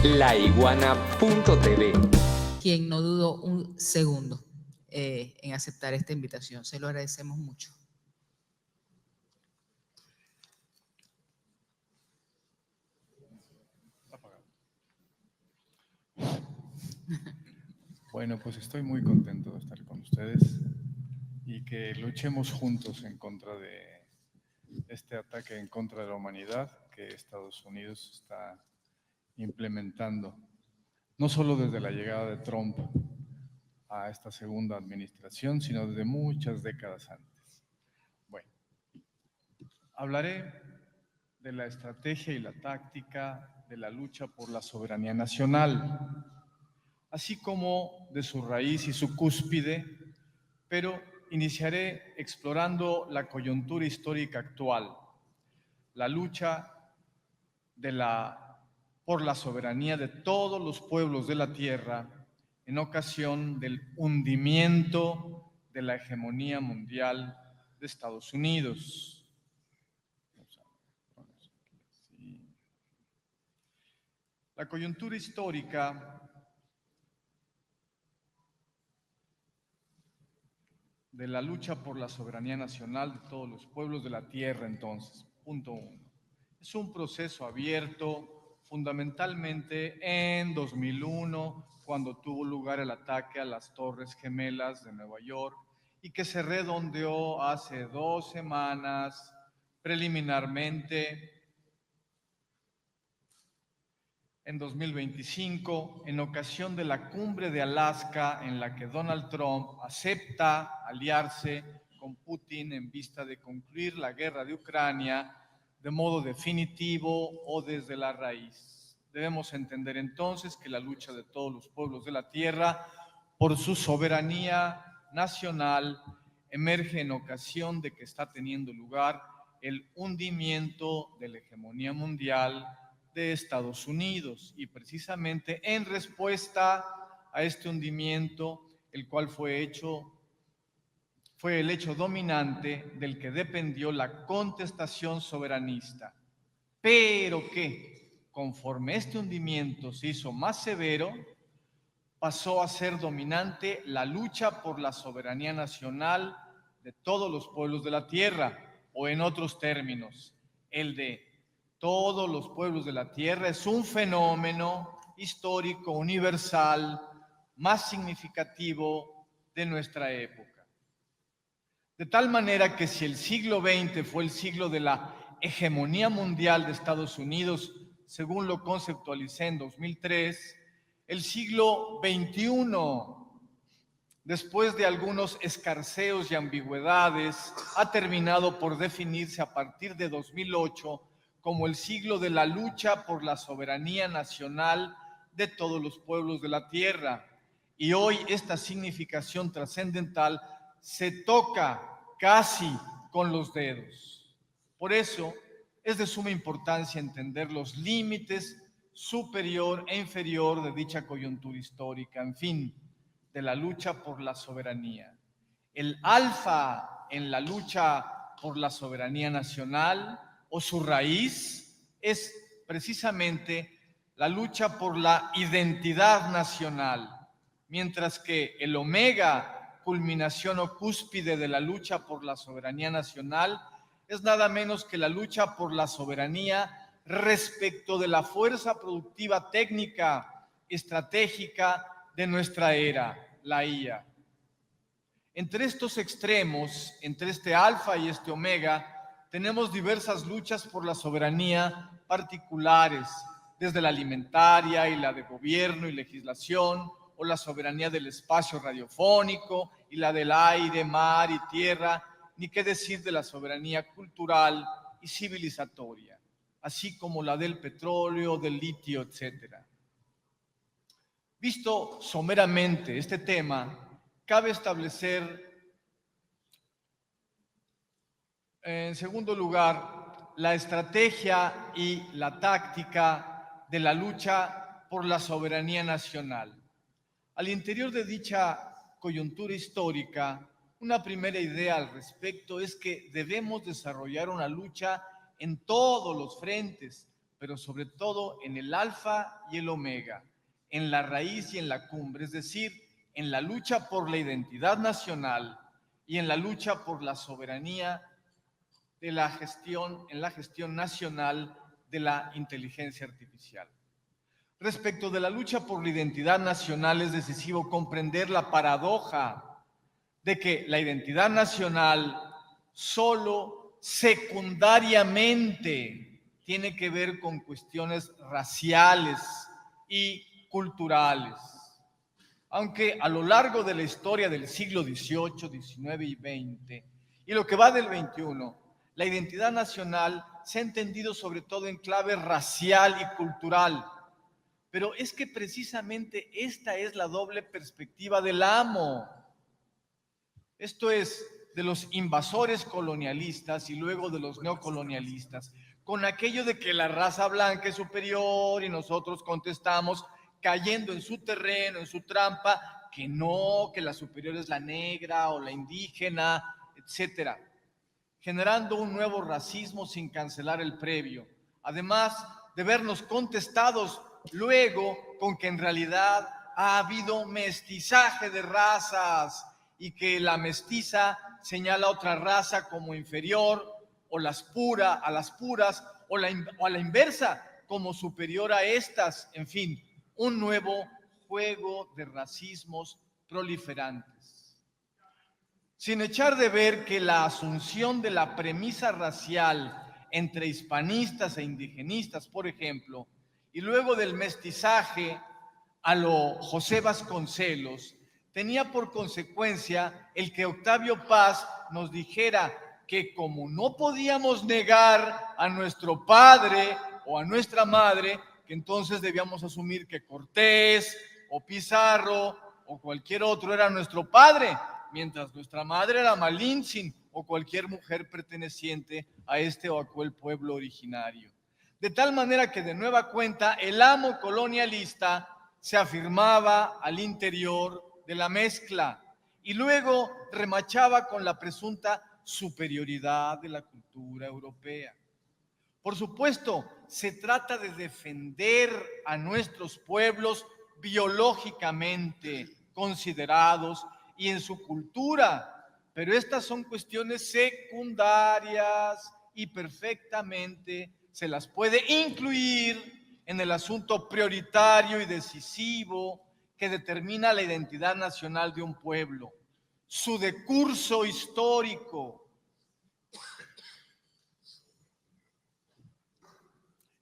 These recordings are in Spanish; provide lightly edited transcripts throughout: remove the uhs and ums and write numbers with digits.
laiguana.tv. Quien no dudó un segundo en aceptar esta invitación. Se lo agradecemos mucho. Bueno, pues estoy muy contento de estar con ustedes y que luchemos juntos en contra de este ataque en contra de la humanidad que Estados Unidos está implementando, no solo desde la llegada de Trump a esta segunda administración, sino desde muchas décadas antes. Bueno, hablaré de la estrategia y la táctica de la lucha por la soberanía nacional, así como de su raíz y su cúspide, pero iniciaré explorando la coyuntura histórica actual, la lucha por la soberanía de todos los pueblos de la tierra en ocasión del hundimiento de la hegemonía mundial de Estados Unidos. La coyuntura histórica de la lucha por la soberanía nacional de todos los pueblos de la tierra, entonces, punto 1. Es un proceso abierto fundamentalmente en 2001, cuando tuvo lugar el ataque a las Torres Gemelas de Nueva York y que se redondeó hace 2 semanas preliminarmente en 2025, en ocasión de la cumbre de Alaska, en la que Donald Trump acepta aliarse con Putin en vista de concluir la guerra de Ucrania de modo definitivo o desde la raíz. Debemos entender entonces que la lucha de todos los pueblos de la tierra por su soberanía nacional emerge en ocasión de que está teniendo lugar el hundimiento de la hegemonía mundial de Estados Unidos, y precisamente en respuesta a este hundimiento, el cual fue el hecho dominante del que dependió la contestación soberanista, pero que conforme este hundimiento se hizo más severo, pasó a ser dominante la lucha por la soberanía nacional de todos los pueblos de la tierra, o en otros términos, el de todos los pueblos de la tierra es un fenómeno histórico universal más significativo de nuestra época. De tal manera que si el siglo XX fue el siglo de la hegemonía mundial de Estados Unidos, según lo conceptualicé en 2003, el siglo XXI, después de algunos escarceos y ambigüedades, ha terminado por definirse a partir de 2008 como el siglo de la lucha por la soberanía nacional de todos los pueblos de la tierra. Y hoy esta significación trascendental se toca casi con los dedos. Por eso es de suma importancia entender los límites superior e inferior de dicha coyuntura histórica, en fin, de la lucha por la soberanía. El alfa en la lucha por la soberanía nacional, o su raíz, es precisamente la lucha por la identidad nacional, mientras que el omega, culminación o cúspide de la lucha por la soberanía nacional, es nada menos que la lucha por la soberanía respecto de la fuerza productiva técnica, estratégica de nuestra era, la IA. Entre estos extremos, entre este alfa y este omega, tenemos diversas luchas por la soberanía particulares, desde la alimentaria y la de gobierno y legislación, o la soberanía del espacio radiofónico y la del aire, mar y tierra, ni qué decir de la soberanía cultural y civilizatoria, así como la del petróleo, del litio, etc. Visto someramente este tema, cabe establecer, en segundo lugar, la estrategia y la táctica de la lucha por la soberanía nacional. Al interior de dicha coyuntura histórica, una primera idea al respecto es que debemos desarrollar una lucha en todos los frentes pero sobre todo en el alfa y el omega, en la raíz y en la cumbre, es decir, en la lucha por la identidad nacional y en la lucha por la soberanía de la gestión, en la gestión nacional de la inteligencia artificial. Respecto de la lucha por la identidad nacional, es decisivo comprender la paradoja de que la identidad nacional solo secundariamente tiene que ver con cuestiones raciales y culturales. Aunque a lo largo de la historia del siglo XVIII, XIX y XX, y lo que va del XXI, la identidad nacional se ha entendido sobre todo en clave racial y cultural. Pero es que precisamente esta es la doble perspectiva del amo. Esto es, de los invasores colonialistas y luego de los neocolonialistas, con aquello de que la raza blanca es superior y nosotros contestamos cayendo en su terreno, en su trampa, que no, que la superior es la negra o la indígena, etcétera, generando un nuevo racismo sin cancelar el previo. Además de vernos contestados luego con que en realidad ha habido mestizaje de razas y que la mestiza señala a otra raza como inferior o a las puras o a la inversa como superior a estas. En fin, un nuevo juego de racismos proliferantes. Sin echar de ver que la asunción de la premisa racial entre hispanistas e indigenistas, por ejemplo, y luego del mestizaje a lo José Vasconcelos, tenía por consecuencia el que Octavio Paz nos dijera que como no podíamos negar a nuestro padre o a nuestra madre, que entonces debíamos asumir que Cortés o Pizarro o cualquier otro era nuestro padre, mientras nuestra madre era Malintzin o cualquier mujer perteneciente a este o aquel pueblo originario. De tal manera que de nueva cuenta el amo colonialista se afirmaba al interior de la mezcla y luego remachaba con la presunta superioridad de la cultura europea. Por supuesto, se trata de defender a nuestros pueblos biológicamente considerados y en su cultura, pero estas son cuestiones secundarias y perfectamente se las puede incluir en el asunto prioritario y decisivo que determina la identidad nacional de un pueblo, su decurso histórico.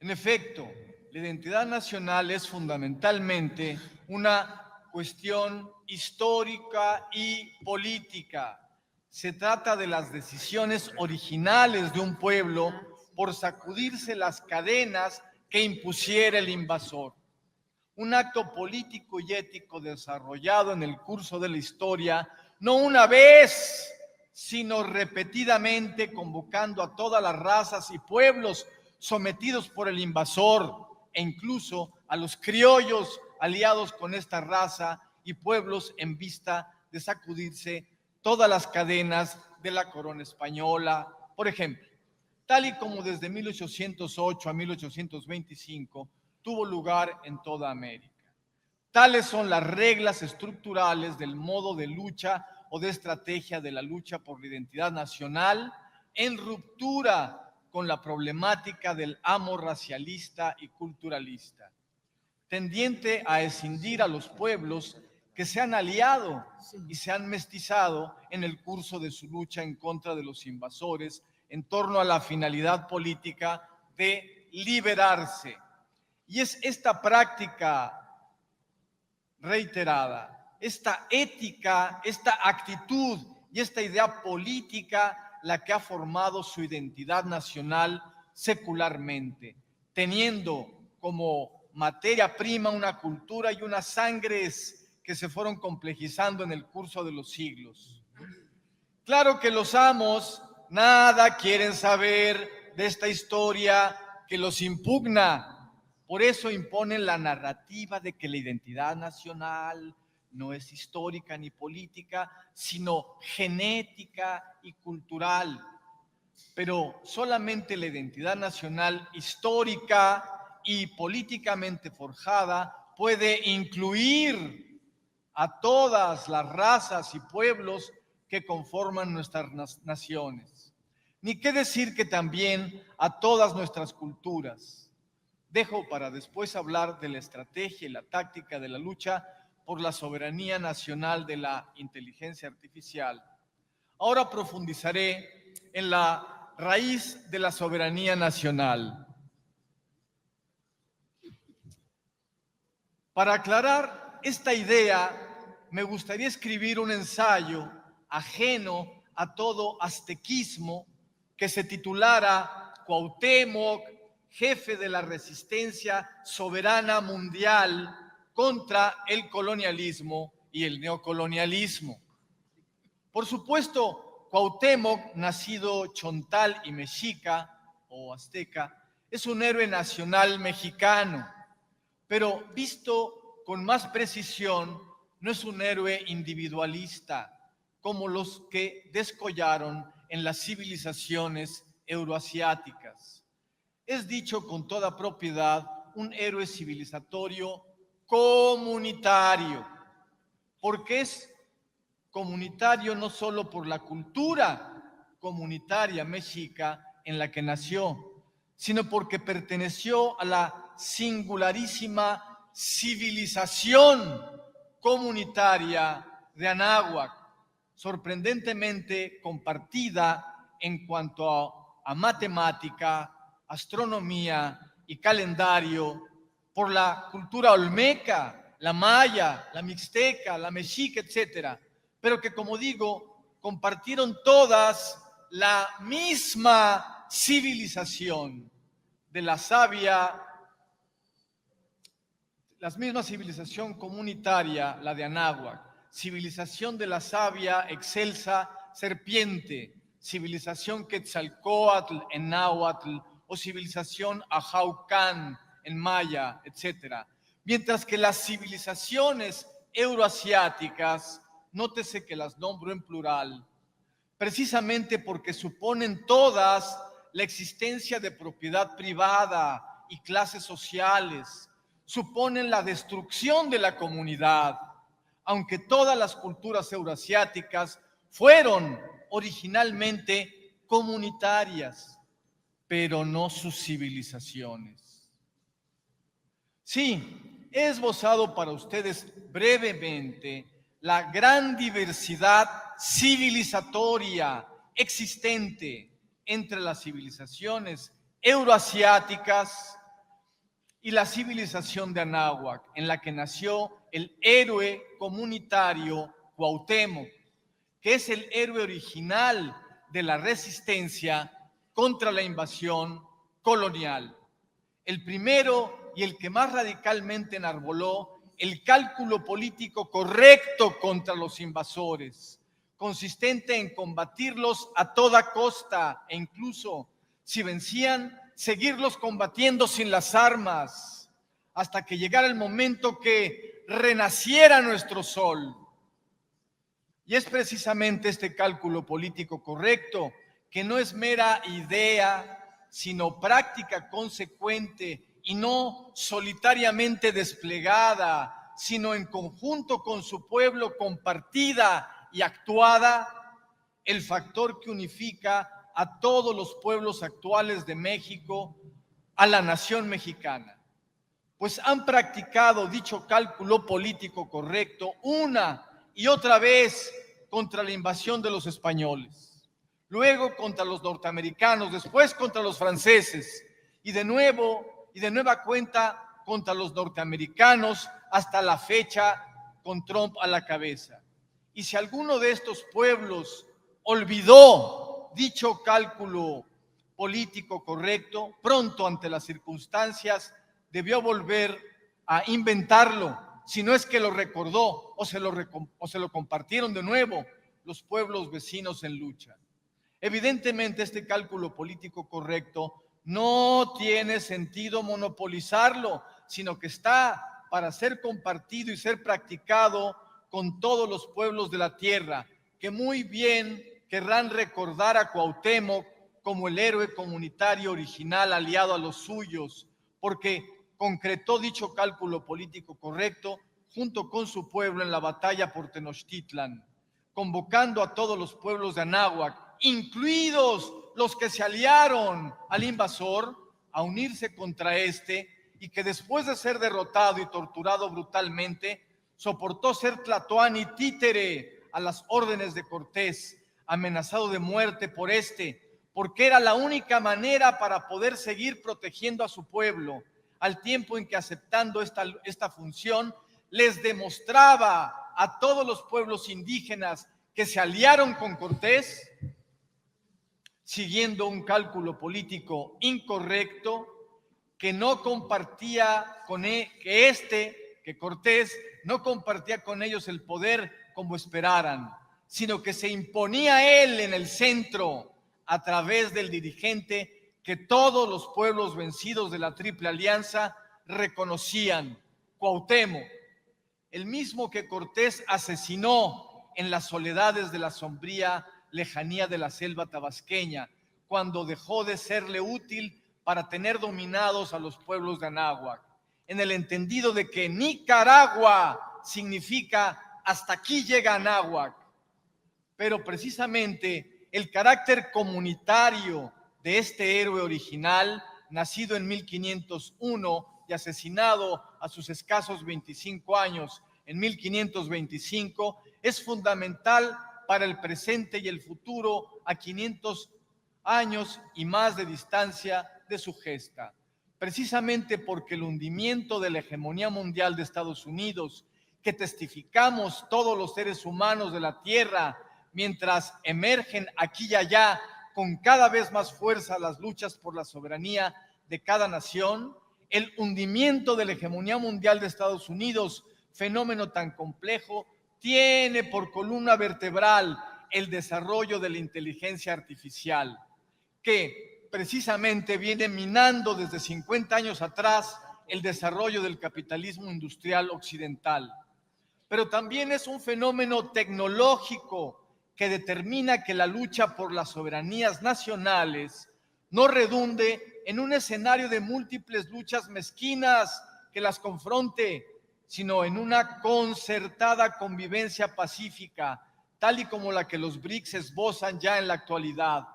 En efecto, la identidad nacional es fundamentalmente una cuestión histórica y política. Se trata de las decisiones originales de un pueblo por sacudirse las cadenas que impusiera el invasor. Un acto político y ético desarrollado en el curso de la historia, no una vez, sino repetidamente, convocando a todas las razas y pueblos sometidos por el invasor e incluso a los criollos aliados con esta raza y pueblos en vista de sacudirse todas las cadenas de la corona española. Por ejemplo, tal y como desde 1808 a 1825 tuvo lugar en toda América. Tales son las reglas estructurales del modo de lucha o de estrategia de la lucha por la identidad nacional en ruptura con la problemática del amo racialista y culturalista, tendiente a escindir a los pueblos que se han aliado y se han mestizado en el curso de su lucha en contra de los invasores en torno a la finalidad política de liberarse. Y es esta práctica reiterada, esta ética, esta actitud y esta idea política la que ha formado su identidad nacional secularmente, teniendo como materia prima una cultura y unas sangres que se fueron complejizando en el curso de los siglos. Claro que los amos nada quieren saber de esta historia que los impugna. Por eso imponen la narrativa de que la identidad nacional no es histórica ni política, sino genética y cultural. pero solamente la identidad nacional histórica y políticamente forjada puede incluir a todas las razas y pueblos que conforman nuestras naciones. Ni qué decir que también a todas nuestras culturas. Dejo para después hablar de la estrategia y la táctica de la lucha por la soberanía nacional de la inteligencia artificial. Ahora profundizaré en la raíz de la soberanía nacional. Para aclarar esta idea, me gustaría escribir un ensayo ajeno a todo aztequismo que se titulara Cuauhtémoc, jefe de la resistencia soberana mundial contra el colonialismo y el neocolonialismo. Por supuesto, Cuauhtémoc, nacido chontal y mexica o azteca, es un héroe nacional mexicano, pero visto con más precisión, no es un héroe individualista, como los que descollaron en las civilizaciones euroasiáticas. Es dicho con toda propiedad un héroe civilizatorio comunitario, porque es comunitario no solo por la cultura comunitaria mexica en la que nació, sino porque perteneció a la singularísima civilización comunitaria de Anáhuac, sorprendentemente compartida en cuanto a matemática, astronomía y calendario por la cultura olmeca, la maya, la mixteca, la mexica, etcétera, pero que, como digo, compartieron todas la misma civilización de la misma civilización comunitaria, la de Anáhuac, civilización de la sabia excelsa serpiente, civilización Quetzalcóatl en náhuatl o civilización Ajaucán en maya, etcétera. Mientras que las civilizaciones euroasiáticas, nótese que las nombro en plural, precisamente porque suponen todas la existencia de propiedad privada y clases sociales, suponen la destrucción de la comunidad, aunque todas las culturas euroasiáticas fueron originalmente comunitarias, pero no sus civilizaciones. Sí, he esbozado para ustedes brevemente la gran diversidad civilizatoria existente entre las civilizaciones euroasiáticas y la civilización de Anáhuac, en la que nació el héroe comunitario Cuauhtémoc, que es el héroe original de la resistencia contra la invasión colonial. El primero y el que más radicalmente enarboló el cálculo político correcto contra los invasores, consistente en combatirlos a toda costa e incluso, si vencían, seguirlos combatiendo sin las armas, hasta que llegara el momento que renaciera nuestro sol. Y es precisamente este cálculo político correcto, que no es mera idea, sino práctica consecuente y no solitariamente desplegada, sino en conjunto con su pueblo, compartida y actuada, el factor que unifica a todos los pueblos actuales de México, a la nación mexicana. Pues han practicado dicho cálculo político correcto una y otra vez contra la invasión de los españoles, luego contra los norteamericanos, después contra los franceses y de nueva cuenta contra los norteamericanos hasta la fecha con Trump a la cabeza. Y si alguno de estos pueblos olvidó dicho cálculo político correcto, pronto ante las circunstancias debió volver a inventarlo, si no es que lo recordó o se lo compartieron de nuevo los pueblos vecinos en lucha. Evidentemente, este cálculo político correcto no tiene sentido monopolizarlo, sino que está para ser compartido y ser practicado con todos los pueblos de la tierra, que muy bien querrán recordar a Cuauhtémoc como el héroe comunitario original aliado a los suyos, porque concretó dicho cálculo político correcto junto con su pueblo en la batalla por Tenochtitlan, convocando a todos los pueblos de Anáhuac, incluidos los que se aliaron al invasor, a unirse contra este, y que después de ser derrotado y torturado brutalmente, soportó ser tlatoani títere a las órdenes de Cortés, amenazado de muerte por este, porque era la única manera para poder seguir protegiendo a su pueblo, al tiempo en que, aceptando esta función, les demostraba a todos los pueblos indígenas que se aliaron con Cortés, siguiendo un cálculo político incorrecto, que no compartía con que Cortés no compartía con ellos el poder como esperaran, sino que se imponía él en el centro a través del dirigente que todos los pueblos vencidos de la Triple Alianza reconocían, Cuauhtémoc, el mismo que Cortés asesinó en las soledades de la sombría lejanía de la selva tabasqueña, cuando dejó de serle útil para tener dominados a los pueblos de Anáhuac, en el entendido de que Nicaragua significa hasta aquí llega Anáhuac. Pero precisamente el carácter comunitario de este héroe original, nacido en 1501 y asesinado a sus escasos 25 años en 1525, es fundamental para el presente y el futuro a 500 años y más de distancia de su gesta. Precisamente porque el hundimiento de la hegemonía mundial de Estados Unidos, que testificamos todos los seres humanos de la Tierra, mientras emergen aquí y allá con cada vez más fuerza las luchas por la soberanía de cada nación, el hundimiento de la hegemonía mundial de Estados Unidos, fenómeno tan complejo, tiene por columna vertebral el desarrollo de la inteligencia artificial, que precisamente viene minando desde 50 años atrás el desarrollo del capitalismo industrial occidental. Pero también es un fenómeno tecnológico que determina que la lucha por las soberanías nacionales no redunde en un escenario de múltiples luchas mezquinas que las confronte, sino en una concertada convivencia pacífica, tal y como la que los BRICS esbozan ya en la actualidad.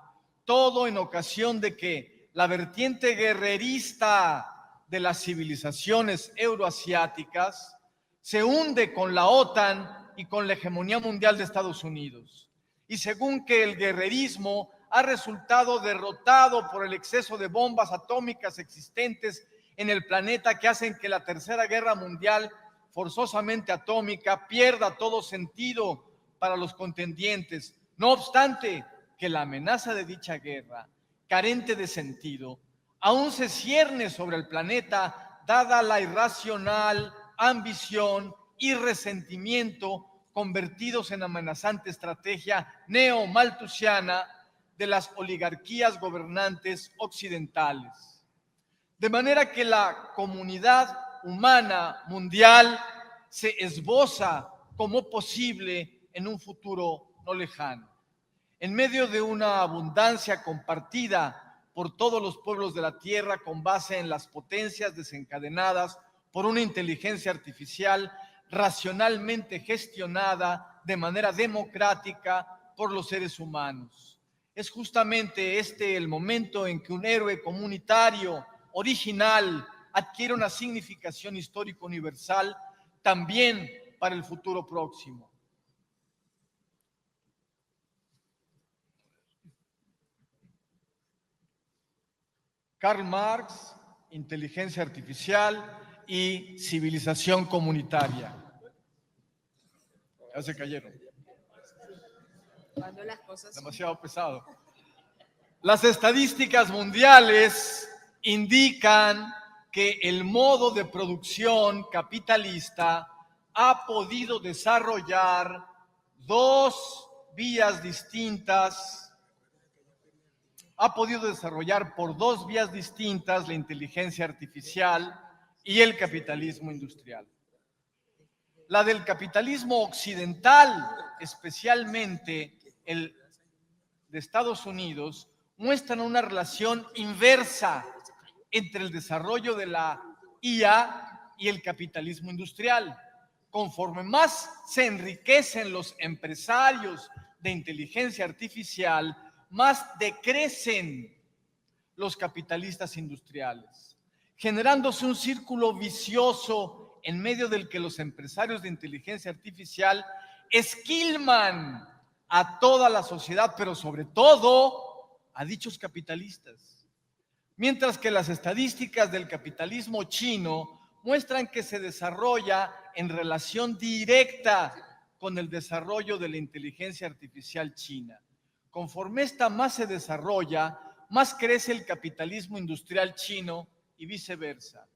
Todo en ocasión de que la vertiente guerrerista de las civilizaciones euroasiáticas se hunde con la OTAN y con la hegemonía mundial de Estados Unidos. Y según que el guerrerismo ha resultado derrotado por el exceso de bombas atómicas existentes en el planeta, que hacen que la Tercera Guerra Mundial, forzosamente atómica, pierda todo sentido para los contendientes. No obstante, que la amenaza de dicha guerra, carente de sentido, aún se cierne sobre el planeta, dada la irracional ambición y resentimiento convertidos en amenazante estrategia neo-malthusiana de las oligarquías gobernantes occidentales. De manera que la comunidad humana mundial se esboza como posible en un futuro no lejano. En medio de una abundancia compartida por todos los pueblos de la Tierra con base en las potencias desencadenadas por una inteligencia artificial racionalmente gestionada de manera democrática por los seres humanos. Es justamente este el momento en que un héroe comunitario original adquiere una significación histórica universal también para el futuro próximo. Karl Marx, inteligencia artificial y civilización comunitaria. Ya se cayeron. Cuando las cosas Demasiado pesado. Las estadísticas mundiales indican que el modo de producción capitalista ha podido desarrollar dos vías distintas. Ha podido desarrollar por dos vías distintas la inteligencia artificial y el capitalismo industrial. La del capitalismo occidental, especialmente el de Estados Unidos, muestran una relación inversa entre el desarrollo de la IA y el capitalismo industrial. Conforme más se enriquecen los empresarios de inteligencia artificial, más decrecen los capitalistas industriales, generándose un círculo vicioso en medio del que los empresarios de inteligencia artificial esquilman a toda la sociedad, pero sobre todo a dichos capitalistas. Mientras que las estadísticas del capitalismo chino muestran que se desarrolla en relación directa con el desarrollo de la inteligencia artificial china. Conforme esta más se desarrolla, más crece el capitalismo industrial chino y viceversa,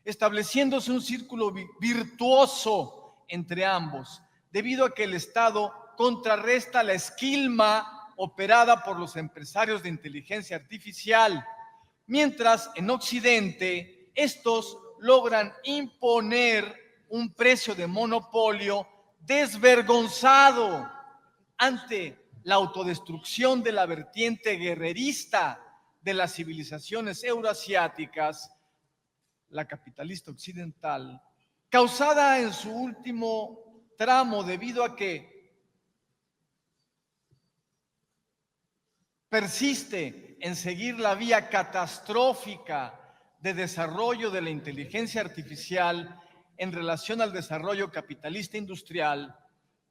estableciéndose un círculo virtuoso entre ambos, debido a que el Estado contrarresta la esquilma operada por los empresarios de inteligencia artificial, mientras en Occidente estos logran imponer un precio de monopolio desvergonzado ante la autodestrucción de la vertiente guerrerista de las civilizaciones euroasiáticas, la capitalista occidental, causada en su último tramo debido a que persiste en seguir la vía catastrófica de desarrollo de la inteligencia artificial en relación al desarrollo capitalista industrial.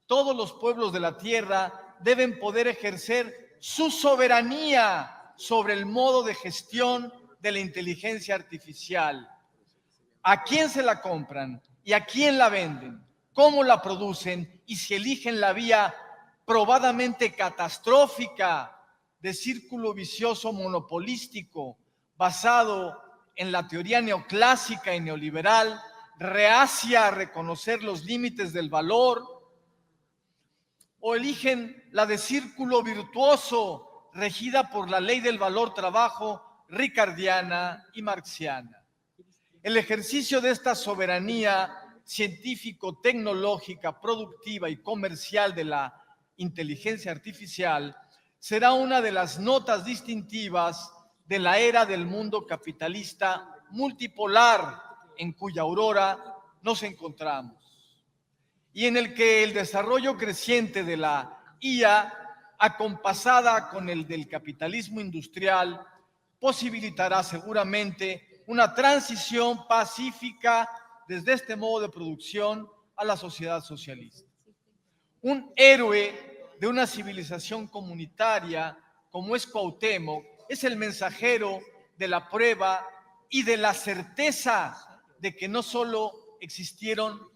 Todos los pueblos de la tierra deben poder ejercer su soberanía sobre el modo de gestión de la inteligencia artificial. ¿A quién se la compran y a quién la venden? ¿Cómo la producen? Y si eligen la vía probadamente catastrófica de círculo vicioso monopolístico basado en la teoría neoclásica y neoliberal, reacia a reconocer los límites del valor, o eligen la de círculo virtuoso regida por la ley del valor-trabajo ricardiana y marxiana. El ejercicio de esta soberanía científico-tecnológica, productiva y comercial de la inteligencia artificial será una de las notas distintivas de la era del mundo capitalista multipolar en cuya aurora nos encontramos, y en el que el desarrollo creciente de la IA, acompasada con el del capitalismo industrial, posibilitará seguramente una transición pacífica desde este modo de producción a la sociedad socialista. Un héroe de una civilización comunitaria como es Cuauhtémoc es el mensajero de la prueba y de la certeza de que no solo existieron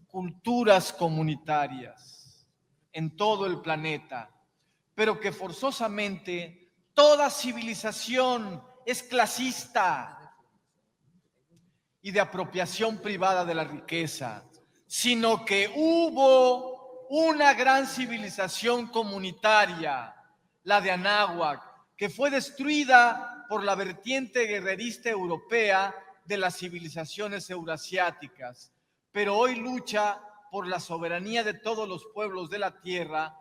culturas comunitarias en todo el planeta, pero que forzosamente toda civilización es clasista y de apropiación privada de la riqueza, sino que hubo una gran civilización comunitaria, la de Anáhuac, que fue destruida por la vertiente guerrerista europea de las civilizaciones eurasiáticas, pero hoy lucha por la soberanía de todos los pueblos de la tierra,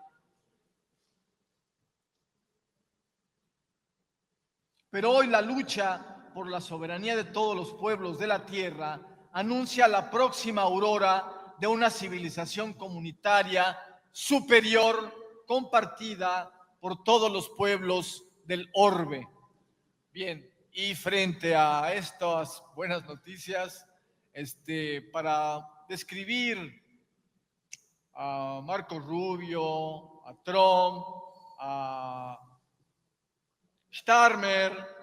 la lucha por la soberanía de todos los pueblos de la tierra anuncia la próxima aurora de una civilización comunitaria superior, compartida por todos los pueblos del orbe. Bien, y frente a estas buenas noticias, para describir a Marco Rubio, a Trump, a Starmer,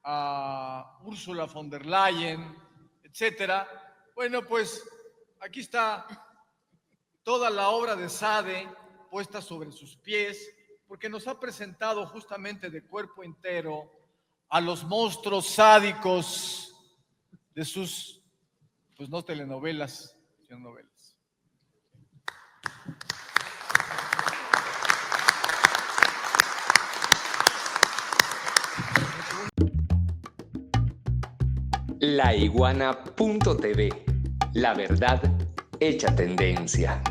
a Ursula von der Leyen, etcétera. Bueno, pues aquí está toda la obra de Sade puesta sobre sus pies, porque nos ha presentado justamente de cuerpo entero a los monstruos sádicos de sus, pues no telenovelas, sino novelas. Laiguana.tv, la verdad hecha tendencia.